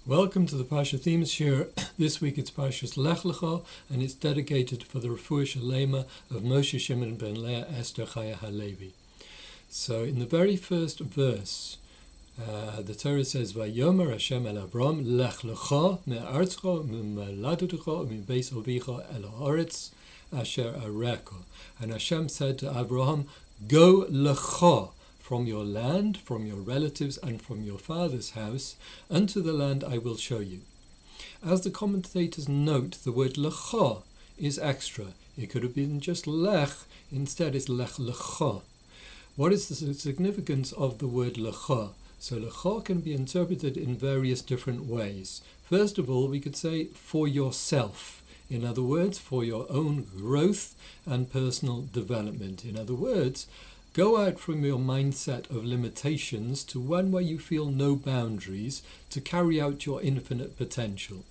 Welcome to the Parsha Themes Shir. This week it's Parsha Lech Lecha, and it's dedicated for the Refuah Shalema of Moshe Shimon ben Leah Esther Chaya Halevi. So in the very first verse, the Torah says, "Vayomer Hashem el Avram Lech Lecha me'artzcha me'moladetecha me'beis avicha el haaretz asher arecha." And Hashem said to Avraham, "Go lecha, from your land, from your relatives, and from your father's house, unto the land I will show you." As the commentators note, the word lecha is extra. It could have been just lech, instead it's lech lecha. What is the significance of the word lecha? So lecha can be interpreted in various different ways. First of all, we could say for yourself. In other words, for your own growth and personal development. In other words, go out from your mindset of limitations to one where you feel no boundaries to carry out your infinite potential.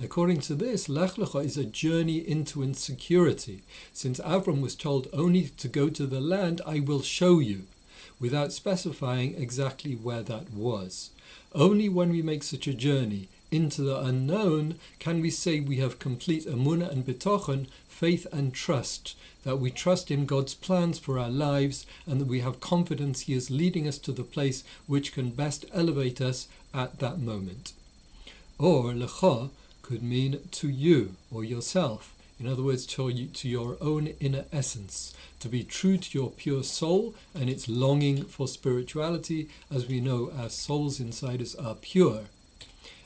According to this, Lech Lecha is a journey into insecurity, since Avram was told only to go to the land I will show you, without specifying exactly where that was. Only when we make such a journey into the unknown can we say we have complete emunah and bitochen, faith and trust, that we trust in God's plans for our lives and that we have confidence He is leading us to the place which can best elevate us at that moment. Or lecha could mean to you or yourself. In other words, to your own inner essence, to be true to your pure soul and its longing for spirituality. As we know, our souls inside us are pure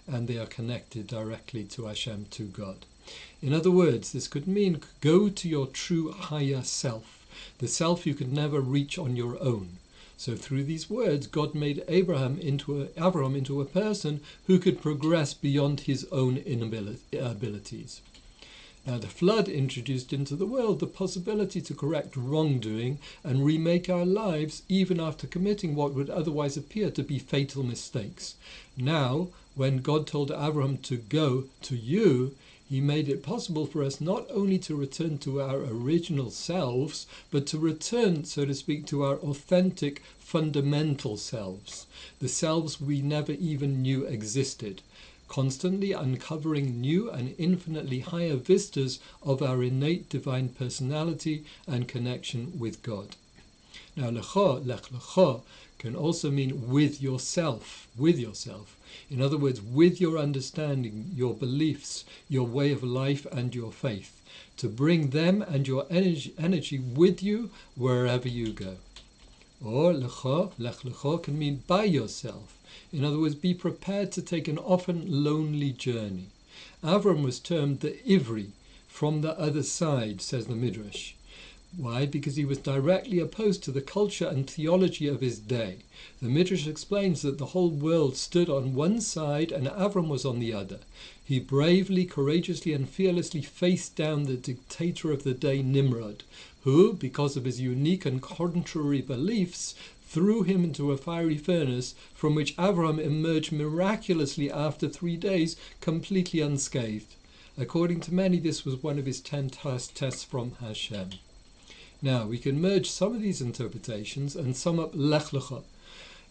and they are connected directly to Hashem, to God. In other words, this could mean go to your true higher self, the self you could never reach on your own. So through these words, God made Avram into a person who could progress beyond his own abilities. Now, the flood introduced into the world the possibility to correct wrongdoing and remake our lives even after committing what would otherwise appear to be fatal mistakes. Now, when God told Avraham to go to you, He made it possible for us not only to return to our original selves, but to return, so to speak, to our authentic, fundamental selves, the selves we never even knew existed, constantly uncovering new and infinitely higher vistas of our innate divine personality and connection with God. Now, lech lecha, can also mean with yourself. In other words, with your understanding, your beliefs, your way of life and your faith, to bring them and your energy with you wherever you go. Or lech lecha can mean by yourself. In other words, be prepared to take an often lonely journey. Avram was termed the Ivri, from the other side, says the Midrash. Why? Because he was directly opposed to the culture and theology of his day. The Midrash explains that the whole world stood on one side and Avram was on the other. He bravely, courageously and fearlessly faced down the dictator of the day, Nimrod, who, because of his unique and contrary beliefs, threw him into a fiery furnace from which Avraham emerged miraculously after 3 days, completely unscathed. According to many, this was one of his 10 tests from Hashem. Now, we can merge some of these interpretations and sum up Lech Lecha.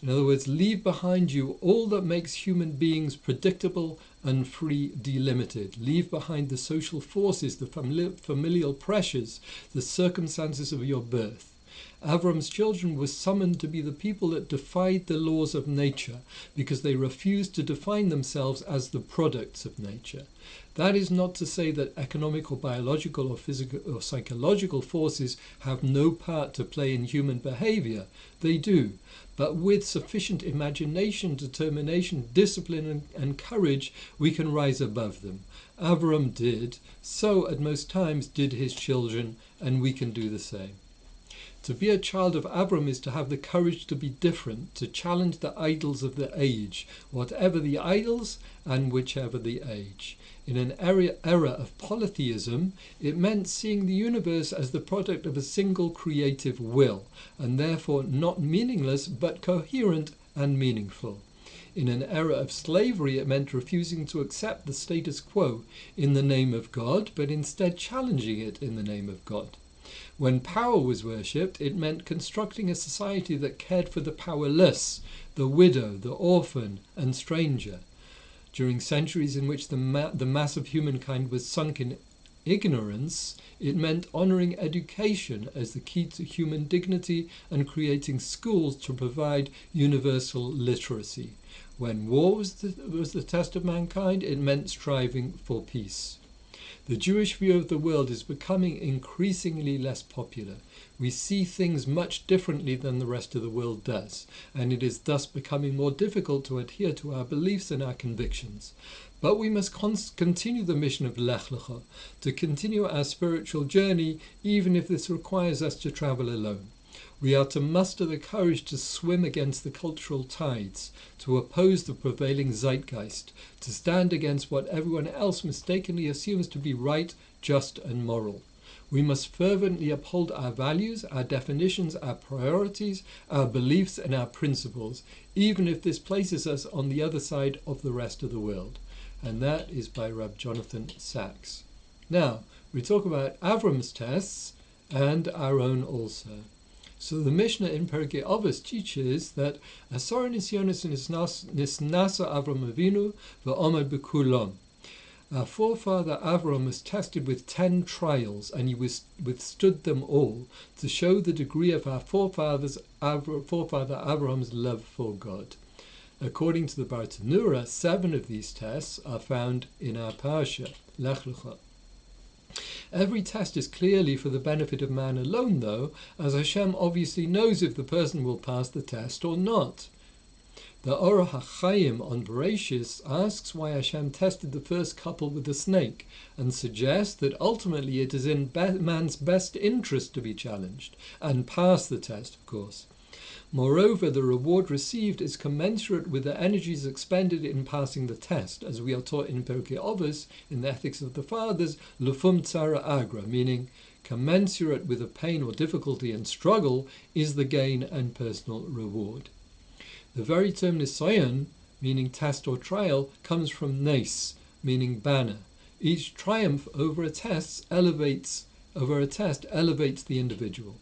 In other words, leave behind you all that makes human beings predictable and free, delimited. Leave behind the social forces, the familial pressures, the circumstances of your birth. Avram's children were summoned to be the people that defied the laws of nature because they refused to define themselves as the products of nature. That is not to say that economic or biological or physical or psychological forces have no part to play in human behavior. They do. But with sufficient imagination, determination, discipline and courage, we can rise above them. Avram did. So at most times did his children, and we can do the same. To be a child of Avram is to have the courage to be different, to challenge the idols of the age, whatever the idols and whichever the age. In an era of polytheism, it meant seeing the universe as the product of a single creative will, and therefore not meaningless but coherent and meaningful. In an era of slavery, it meant refusing to accept the status quo in the name of God, but instead challenging it in the name of God. When power was worshipped, it meant constructing a society that cared for the powerless, the widow, the orphan and stranger. During centuries in which the mass of humankind was sunk in ignorance, it meant honouring education as the key to human dignity and creating schools to provide universal literacy. When war was the test of mankind, it meant striving for peace. The Jewish view of the world is becoming increasingly less popular. We see things much differently than the rest of the world does, and it is thus becoming more difficult to adhere to our beliefs and our convictions. But we must continue the mission of Lech Lecha, to continue our spiritual journey, even if this requires us to travel alone. We are to muster the courage to swim against the cultural tides, to oppose the prevailing zeitgeist, to stand against what everyone else mistakenly assumes to be right, just, and moral. We must fervently uphold our values, our definitions, our priorities, our beliefs, and our principles, even if this places us on the other side of the rest of the world. And that is by Rab Jonathan Sachs. Now, we talk about Avram's tests and our own also. So the Mishnah in Perkei Avos teaches that Asar Nisyonos Nisnasa Avram Avinu v'Omad b'Kulon. Our forefather Avram was tested with 10 trials, and he withstood them all, to show the degree of our forefather Avram's love for God. According to the Bartanura, 7 of these tests are found in our Parsha Lech Lecha. Every test is clearly for the benefit of man alone, though, as Hashem obviously knows if the person will pass the test or not. The Orah HaChaim on Bereshis asks why Hashem tested the first couple with a snake, and suggests that ultimately it is in man's best interest to be challenged, and pass the test, of course. Moreover, the reward received is commensurate with the energies expended in passing the test, as we are taught in Perkei Avos, in the Ethics of the Fathers, Lefum Tzara Agra, meaning commensurate with the pain or difficulty and struggle is the gain and personal reward. The very term nisayon, meaning test or trial, comes from nes, meaning banner. Each triumph over a test elevates the individual.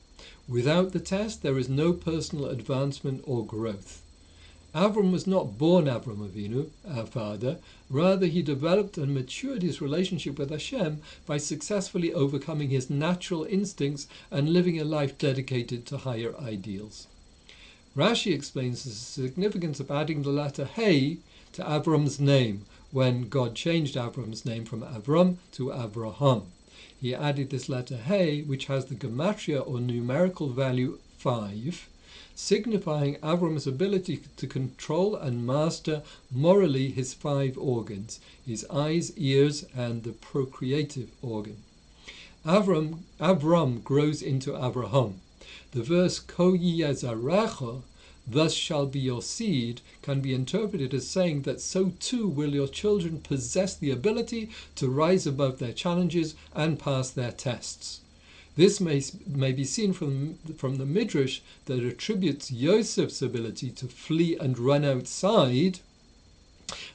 Without the test, there is no personal advancement or growth. Avram was not born Avram Avinu, our father. Rather, he developed and matured his relationship with Hashem by successfully overcoming his natural instincts and living a life dedicated to higher ideals. Rashi explains the significance of adding the letter Hey to Avram's name when God changed Avram's name from Avram to Avraham. He added this letter Hey, which has the gematria or numerical value 5, signifying Avram's ability to control and master morally his 5 organs, his eyes, ears, and the procreative organ. Avram grows into Avraham. The verse Ko Yezarecha, thus shall be your seed, can be interpreted as saying that so too will your children possess the ability to rise above their challenges and pass their tests. This may be seen from the Midrash that attributes Yosef's ability to flee and run outside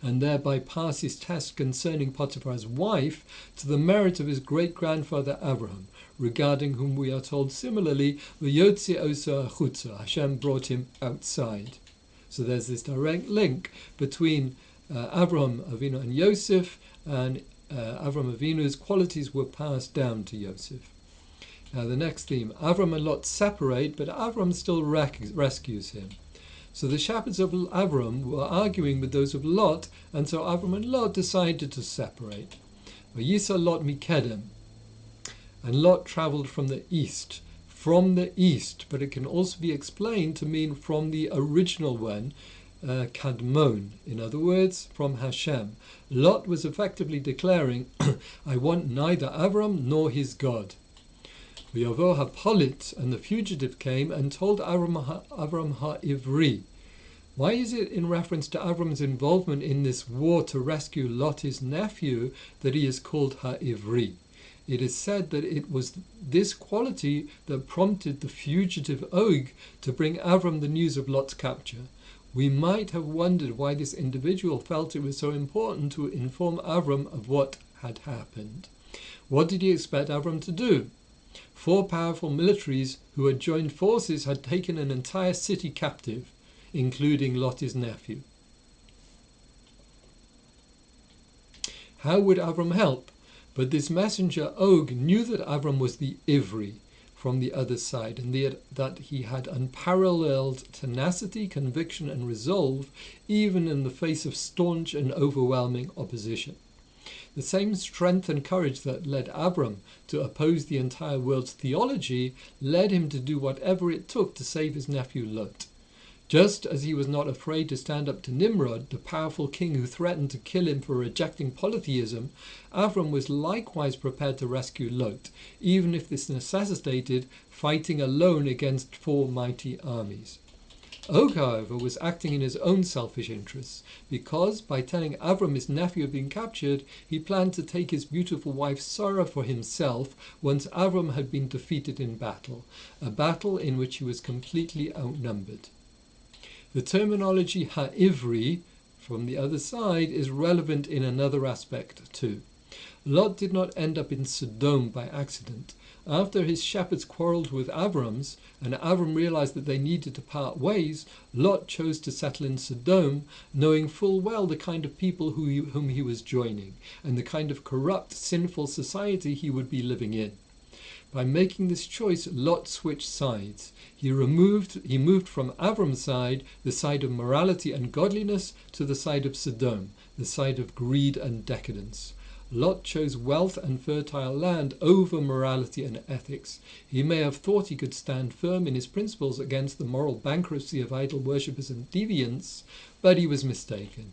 and thereby pass his test concerning Potiphar's wife to the merit of his great-grandfather Avraham, regarding whom we are told similarly, V'yotzi oso achutza, Hashem brought him outside. So there's this direct link between Avram Avinu and Yosef, and Avram Avinu's qualities were passed down to Yosef. Now the next theme, Avram and Lot separate, but Avram still rescues him. So the shepherds of Avram were arguing with those of Lot, and so Avram and Lot decided to separate. Vayisa Lot mikedem, and Lot travelled from the east, but it can also be explained to mean from the original one, Kadmon, in other words, from Hashem. Lot was effectively declaring, I want neither Avram nor his God. V'yavo hapolit, and the fugitive came and told Avram ha'ivri. Why is it in reference to Avram's involvement in this war to rescue Lot, his nephew, that he is called ha'ivri? It is said that it was this quality that prompted the fugitive Og to bring Avram the news of Lot's capture. We might have wondered why this individual felt it was so important to inform Avram of what had happened. What did he expect Avram to do? 4 powerful militaries who had joined forces had taken an entire city captive, including Lot, his nephew. How would Avram help? But this messenger Og knew that Avram was the Ivri from the other side, and that he had unparalleled tenacity, conviction, and resolve, even in the face of staunch and overwhelming opposition. The same strength and courage that led Avram to oppose the entire world's theology led him to do whatever it took to save his nephew Lot. Just as he was not afraid to stand up to Nimrod, the powerful king who threatened to kill him for rejecting polytheism, Avram was likewise prepared to rescue Lot, even if this necessitated fighting alone against 4 mighty armies. Og, however, was acting in his own selfish interests, because by telling Avram his nephew had been captured, he planned to take his beautiful wife Sarah for himself once Avram had been defeated in battle, a battle in which he was completely outnumbered. The terminology ha'ivri, from the other side, is relevant in another aspect too. Lot did not end up in Sodom by accident. After his shepherds quarreled with Avram's, and Avram realized that they needed to part ways, Lot chose to settle in Sodom, knowing full well the kind of people whom he was joining, and the kind of corrupt, sinful society he would be living in. By making this choice, Lot switched sides. He moved from Avram's side, the side of morality and godliness, to the side of Sodom, the side of greed and decadence. Lot chose wealth and fertile land over morality and ethics. He may have thought he could stand firm in his principles against the moral bankruptcy of idol worshippers and deviants, but he was mistaken.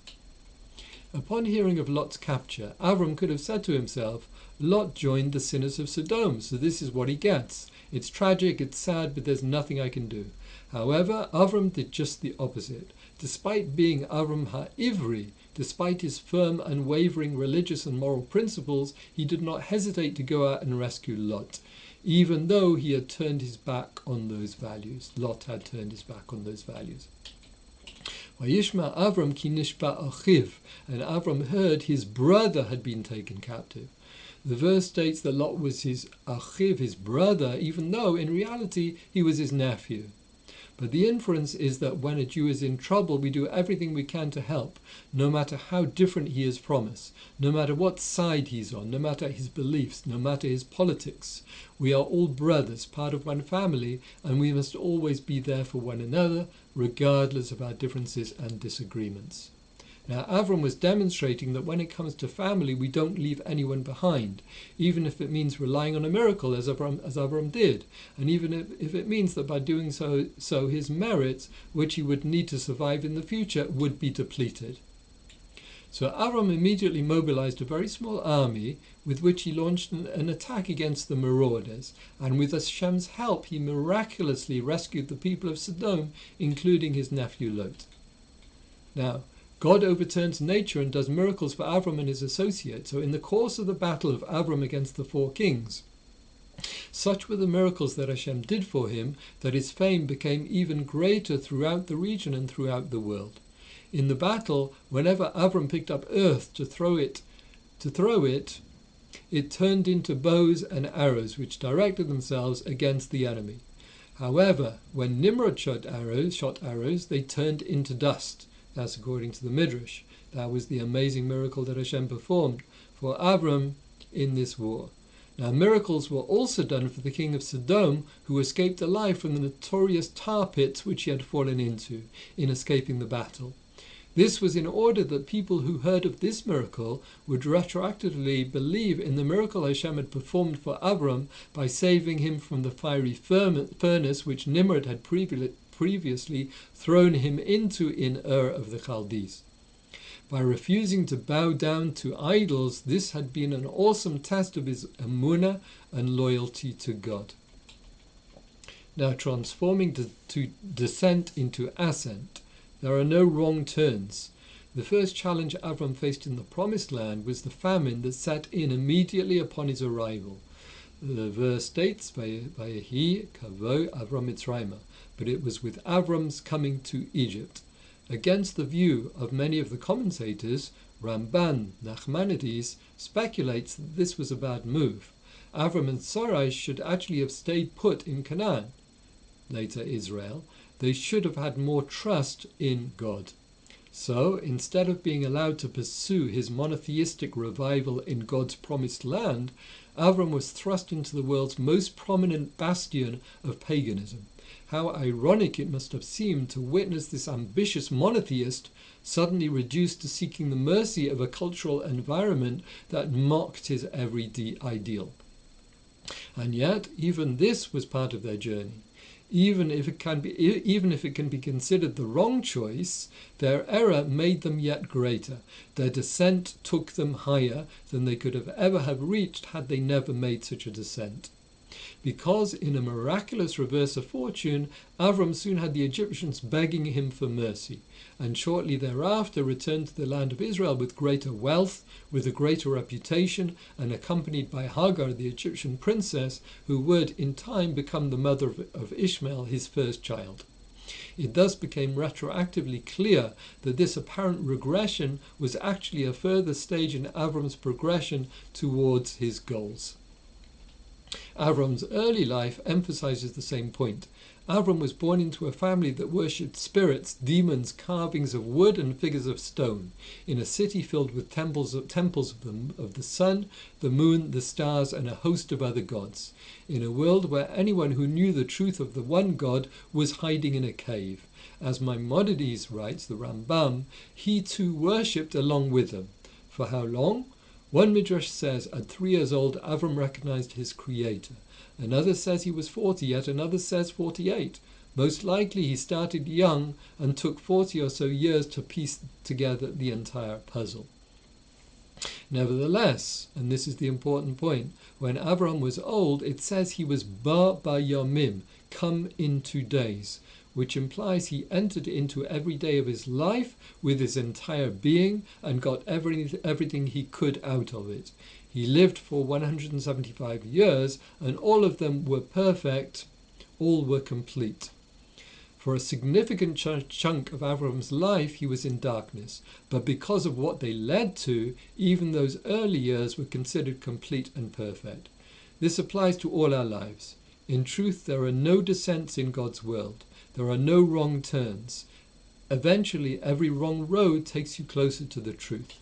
Upon hearing of Lot's capture, Avram could have said to himself, Lot joined the sinners of Sodom, so this is what he gets. It's tragic, it's sad, but there's nothing I can do. However, Avram did just the opposite. Despite being Avram ha'ivri, despite his firm, unwavering religious and moral principles, he did not hesitate to go out and rescue Lot, even though he had turned his back on those values. Lot had turned his back on those values. Vayishma Avram ki nishba achiv, and Avram heard his brother had been taken captive. The verse states that Lot was his achiv, his brother, even though in reality he was his nephew. But the inference is that when a Jew is in trouble, we do everything we can to help, no matter how different he is from us, no matter what side he's on, no matter his beliefs, no matter his politics. We are all brothers, part of one family, and we must always be there for one another, regardless of our differences and disagreements. Now, Avram was demonstrating that when it comes to family, we don't leave anyone behind, even if it means relying on a miracle, as Avram did, and even if it means that by doing so his merits, which he would need to survive in the future, would be depleted. So Avram immediately mobilized a very small army with which he launched an attack against the marauders, and with Hashem's help he miraculously rescued the people of Sodom, including his nephew Lot. Now, God overturns nature and does miracles for Avram and his associates. So in the course of the battle of Avram against the 4 kings, such were the miracles that Hashem did for him that his fame became even greater throughout the region and throughout the world. In the battle, whenever Avram picked up earth to throw it, it turned into bows and arrows which directed themselves against the enemy. However, when Nimrod shot arrows, they turned into dust. That's according to the Midrash. That was the amazing miracle that Hashem performed for Avram in this war. Now, miracles were also done for the king of Sodom, who escaped alive from the notorious tar pits which he had fallen into in escaping the battle. This was in order that people who heard of this miracle would retroactively believe in the miracle Hashem had performed for Avram by saving him from the fiery furnace which Nimrod had previously thrown him into in Ur of the Chaldees. By refusing to bow down to idols, this had been an awesome test of his emunah and loyalty to God. Now, transforming to descent into ascent, there are no wrong turns. The first challenge Avram faced in the Promised Land was the famine that set in immediately upon his arrival. The verse states, "Vayehi kavo Avram Mitzrayma," but it was with Avram's coming to Egypt. Against the view of many of the commentators, Ramban Nachmanides speculates that this was a bad move. Avram and Sarai should actually have stayed put in Canaan, later Israel. They should have had more trust in God. So, instead of being allowed to pursue his monotheistic revival in God's promised land, Avram was thrust into the world's most prominent bastion of paganism. How ironic it must have seemed to witness this ambitious monotheist suddenly reduced to seeking the mercy of a cultural environment that mocked his every ideal. And yet, even this was part of their journey. Even if it can be considered the wrong choice, their error made them yet greater. Their descent took them higher than they could have ever have reached had they never made such a descent. Because in a miraculous reverse of fortune, Avram soon had the Egyptians begging him for mercy, and shortly thereafter returned to the land of Israel with greater wealth, with a greater reputation, and accompanied by Hagar, the Egyptian princess, who would in time become the mother of Ishmael, his first child. It thus became retroactively clear that this apparent regression was actually a further stage in Avram's progression towards his goals. Avram's early life emphasizes the same point. Avram was born into a family that worshipped spirits, demons, carvings of wood and figures of stone, in a city filled with temples of the sun, the moon, the stars, and a host of other gods, in a world where anyone who knew the truth of the one God was hiding in a cave. As Maimonides writes, the Rambam, he too worshipped along with them. For how long? One midrash says at 3 years old Avram recognized his creator. Another says he was 40, yet another says 48. Most likely he started young and took 40 or so years to piece together the entire puzzle. Nevertheless, and this is the important point, when Avram was old, it says he was ba yomim, come in 2 days, which implies he entered into every day of his life with his entire being and got everything he could out of it. He lived for 175 years, and all of them were perfect, all were complete. For a significant chunk of Avram's life, he was in darkness, but because of what they led to, even those early years were considered complete and perfect. This applies to all our lives. In truth, there are no descents in God's world. There are no wrong turns. Eventually, every wrong road takes you closer to the truth.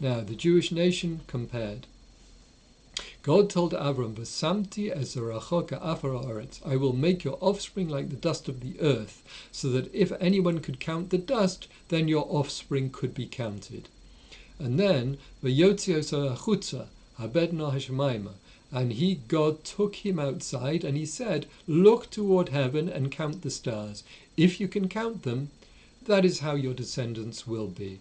Now, the Jewish nation compared. God told Avram, "V'samti ezeracho ka'afar haaretz." I will make your offspring like the dust of the earth, so that if anyone could count the dust, then your offspring could be counted. And then, "V'yotzi achutza habedno hashemayma." And God took him outside, and he said, "Look toward heaven and count the stars. If you can count them, that is how your descendants will be."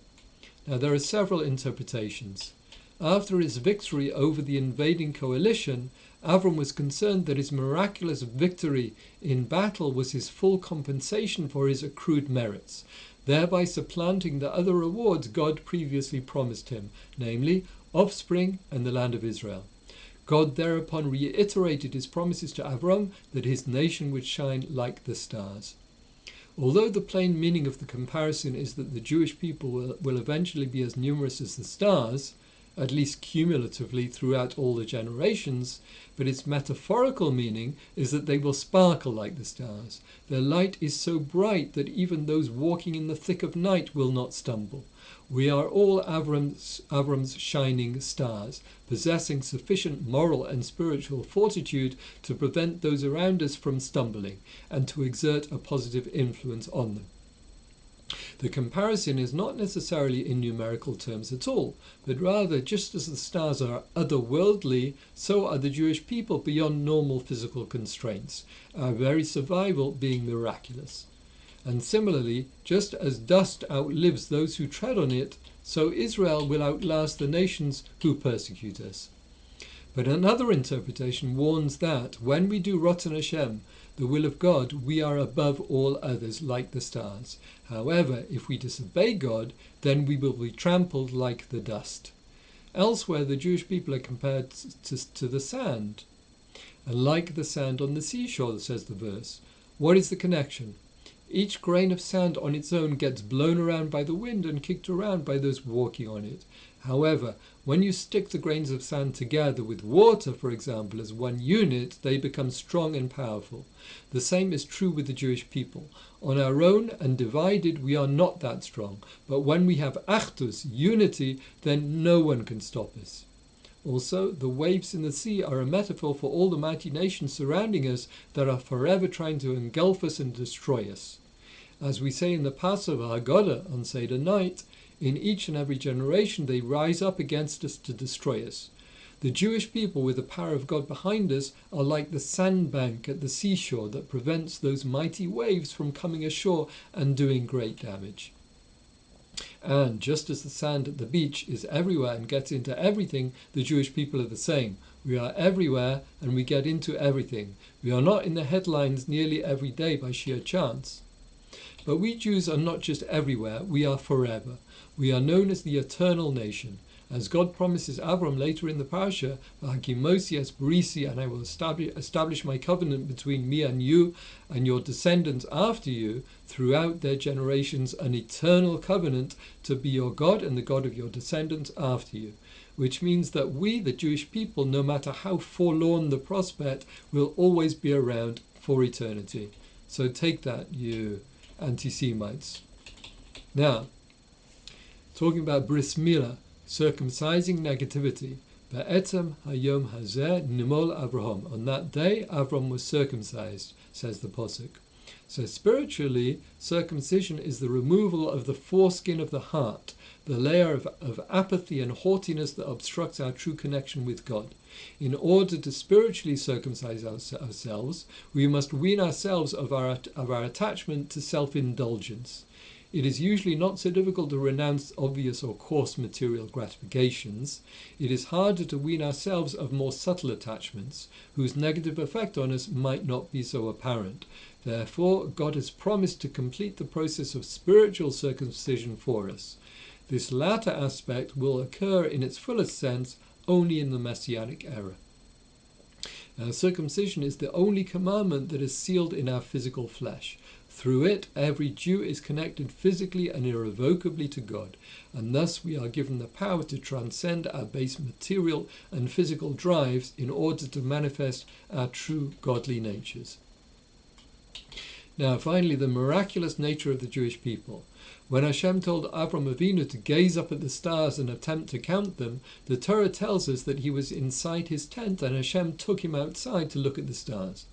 Now, there are several interpretations. After his victory over the invading coalition, Avram was concerned that his miraculous victory in battle was his full compensation for his accrued merits, thereby supplanting the other rewards God previously promised him, namely offspring and the land of Israel. God thereupon reiterated his promises to Avram that his nation would shine like the stars. Although the plain meaning of the comparison is that the Jewish people will eventually be as numerous as the stars, at least cumulatively throughout all the generations, but its metaphorical meaning is that they will sparkle like the stars. Their light is so bright that even those walking in the thick of night will not stumble. We are all Avram's shining stars, possessing sufficient moral and spiritual fortitude to prevent those around us from stumbling and to exert a positive influence on them. The comparison is not necessarily in numerical terms at all, but rather just as the stars are otherworldly, so are the Jewish people beyond normal physical constraints, our very survival being miraculous. And similarly, just as dust outlives those who tread on it, so Israel will outlast the nations who persecute us. But another interpretation warns that when we do Ratzon Hashem, the will of God, we are above all others like the stars. However, if we disobey God, then we will be trampled like the dust. Elsewhere, the Jewish people are compared to the sand. And like the sand on the seashore, says the verse. What is the connection? Each grain of sand on its own gets blown around by the wind and kicked around by those walking on it. However, when you stick the grains of sand together with water, for example, as one unit, they become strong and powerful. The same is true with the Jewish people. On our own and divided, we are not that strong. But when we have achdus, unity, then no one can stop us. Also, the waves in the sea are a metaphor for all the mighty nations surrounding us that are forever trying to engulf us and destroy us. As we say in the Passover Haggadah on Seder night, in each and every generation they rise up against us to destroy us. The Jewish people, with the power of God behind us, are like the sandbank at the seashore that prevents those mighty waves from coming ashore and doing great damage. And just as the sand at the beach is everywhere and gets into everything, the Jewish people are the same. We are everywhere and we get into everything. We are not in the headlines nearly every day by sheer chance. But we Jews are not just everywhere, we are forever. We are known as the eternal nation. As God promises Avram later in the Parsha, and I will establish my covenant between me and you and your descendants after you throughout their generations, an eternal covenant to be your God and the God of your descendants after you. Which means that we, the Jewish people, no matter how forlorn the prospect, will always be around for eternity. So take that, you anti-Semites. Now, talking about Bris Milah, circumcising negativity. Be'etzem hayom hazeh nimol Avraham. On that day, Avram was circumcised, says the Pasuk. So spiritually, circumcision is the removal of the foreskin of the heart, the layer of apathy and haughtiness that obstructs our true connection with God. In order to spiritually circumcise ourselves, we must wean ourselves of our attachment to self-indulgence. It is usually not so difficult to renounce obvious or coarse material gratifications. It is harder to wean ourselves of more subtle attachments, whose negative effect on us might not be so apparent. Therefore, God has promised to complete the process of spiritual circumcision for us. This latter aspect will occur in its fullest sense only in the Messianic era. Now, circumcision is the only commandment that is sealed in our physical flesh. Through it, every Jew is connected physically and irrevocably to God, and thus we are given the power to transcend our base material and physical drives in order to manifest our true godly natures. Now, finally, the miraculous nature of the Jewish people. When Hashem told Avram Avinu to gaze up at the stars and attempt to count them, the Torah tells us that he was inside his tent and Hashem took him outside to look at the stars.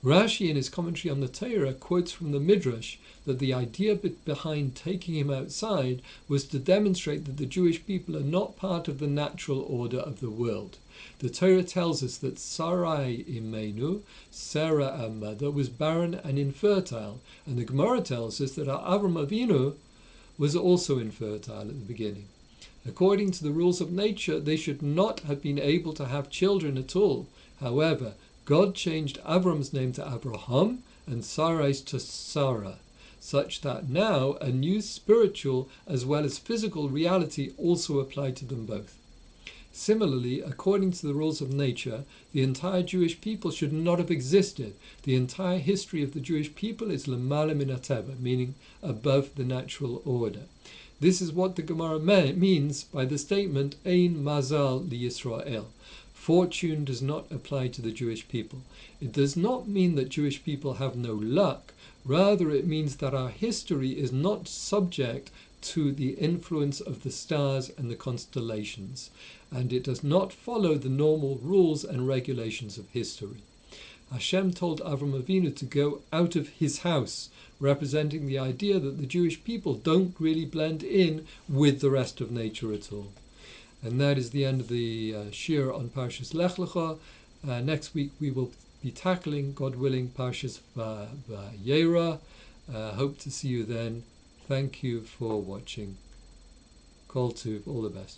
Rashi, in his commentary on the Torah, quotes from the Midrash that the idea behind taking him outside was to demonstrate that the Jewish people are not part of the natural order of the world. The Torah tells us that Sarai Imenu, Sarah our mother, was barren and infertile, and the Gemara tells us that our Avram Avinu was also infertile at the beginning. According to the rules of nature, they should not have been able to have children at all. However, God changed Avram's name to Avraham and Sarai's to Sarah, such that now a new spiritual as well as physical reality also applied to them both. Similarly, according to the rules of nature, the entire Jewish people should not have existed. The entire history of the Jewish people is lemala min hateva, meaning above the natural order. This is what the Gemara means by the statement Ein mazal li Yisrael. Fortune does not apply to the Jewish people. It does not mean that Jewish people have no luck. Rather, it means that our history is not subject to the influence of the stars and the constellations, and it does not follow the normal rules and regulations of history. Hashem told Avram Avinu to go out of his house, representing the idea that the Jewish people don't really blend in with the rest of nature at all. And that is the end of the shir on Parsha Lech Lecha. Next week we will be tackling, God willing, Parsha Vayera. Hope to see you then. Thank you for watching. Kol Tuv, all the best.